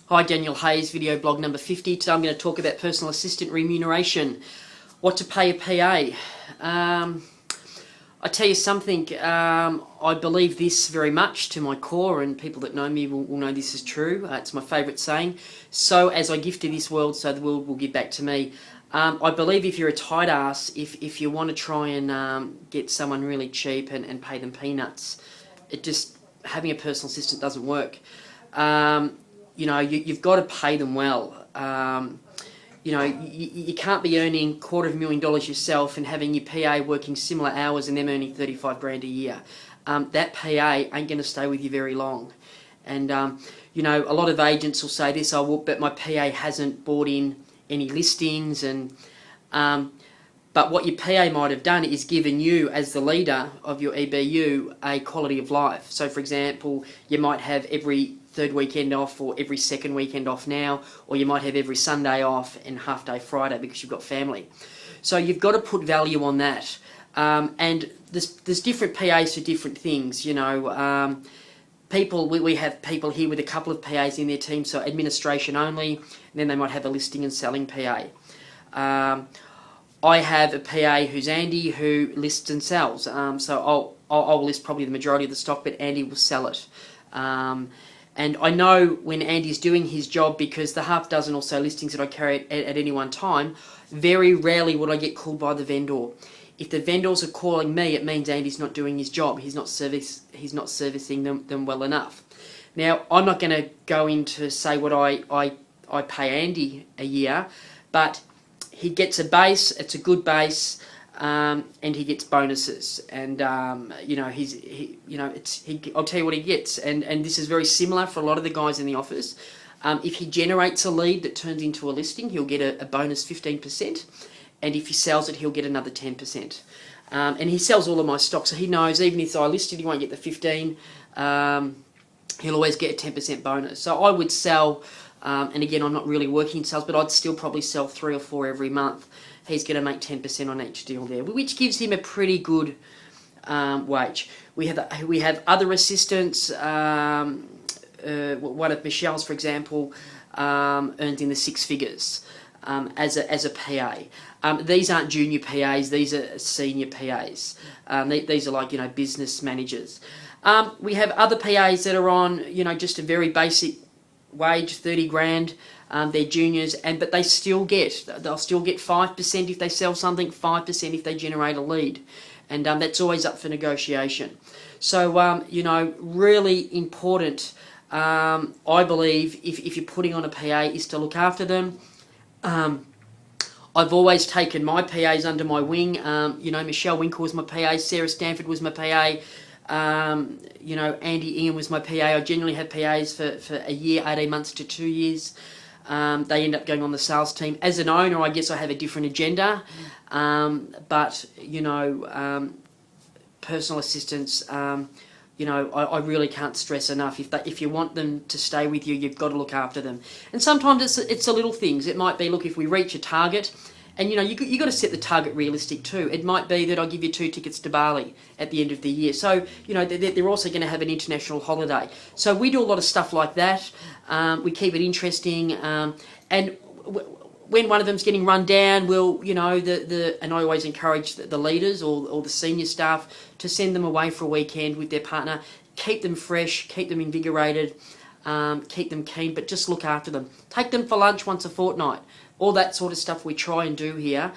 Hi, Daniel Hayes, video blog number 50. Today I'm going to talk about personal assistant remuneration. What to pay a PA. I tell you something, I believe this very much to my core, and people that know me will know this is true. It's my favourite saying. So as I give to this world, so the world will give back to me. I believe if you're a tight ass, if you want to try and get someone really cheap and pay them peanuts, having a personal assistant doesn't work. You know, you've got to pay them well. You know, you can't be earning $250,000 yourself and having your PA working similar hours and them earning 35 grand a year. That PA ain't going to stay with you very long. And, you know, a lot of agents will say this, but my PA hasn't bought in any listings. But what your PA might have done is given you, as the leader of your EBU, a quality of life. So, for example, you might have every third weekend off or every second weekend off now, or you might have every Sunday off and half day Friday because you've got family. So you've got to put value on that. And there's different PAs for different things, you know. We have people here with a couple of PAs in their team, so administration only, and then they might have a listing and selling PA. I have a PA who's Andy, who lists and sells. So I'll list probably the majority of the stock, but Andy will sell it. And I know when Andy's doing his job, because the half dozen or so listings that I carry at any one time, very rarely would I get called by the vendor. If the vendors are calling me, it means Andy's not doing his job. He's not servicing them well enough. Now, I'm not going to go into say what I pay Andy a year, but he gets a base. It's a good base. And he gets bonuses, and you know I'll tell you what he gets, and this is very similar for a lot of the guys in the office. If he generates a lead that turns into a listing, he'll get a bonus 15%, and if he sells it, he'll get another 10%. And he sells all of my stock, so he knows even if I listed, he won't get the 15. He'll always get a 10% bonus. So I would sell, and again, I'm not really working in sales, but I'd still probably sell 3 or 4 every month. He's going to make 10% on each deal there, which gives him a pretty good wage. We have other assistants. One of Michelle's, for example, earns in the 6 figures as a PA. These aren't junior PAs; these are senior PAs. These are like, you know, business managers. We have other PAs that are on, you know, just a very basic wage, 30 grand. They're juniors, but they'll still get 5% if they sell something, 5% if they generate a lead, and that's always up for negotiation. So you know, really important. I believe if you're putting on a PA, is to look after them. I've always taken my PAs under my wing. You know, Michelle Winkle was my PA, Sarah Stanford was my PA. You know, Andy Ian was my PA. I generally had PAs for a year, 18 months to 2 years. They end up going on the sales team. As an owner, I guess I have a different agenda, but you know, personal assistants, you know, I really can't stress enough. If you want them to stay with you, you've got to look after them. And sometimes it's the little things. It might be, look, if we reach a target, and you know, you got to set the target realistic too. It might be that I'll give you 2 tickets to Bali at the end of the year. So you know, they're also going to have an international holiday. So we do a lot of stuff like that. We keep it interesting, and when one of them's getting run down, we'll, you know, and I always encourage the leaders or the senior staff to send them away for a weekend with their partner. Keep them fresh, keep them invigorated, keep them keen, but just look after them. Take them for lunch once a fortnight. All that sort of stuff we try and do here,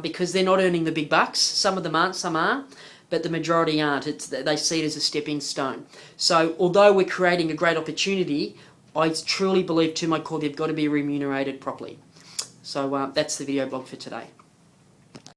because they're not earning the big bucks. Some of them aren't, some are, but the majority aren't. They see it as a stepping stone. So although we're creating a great opportunity, I truly believe to my core they've got to be remunerated properly. So that's the video blog for today.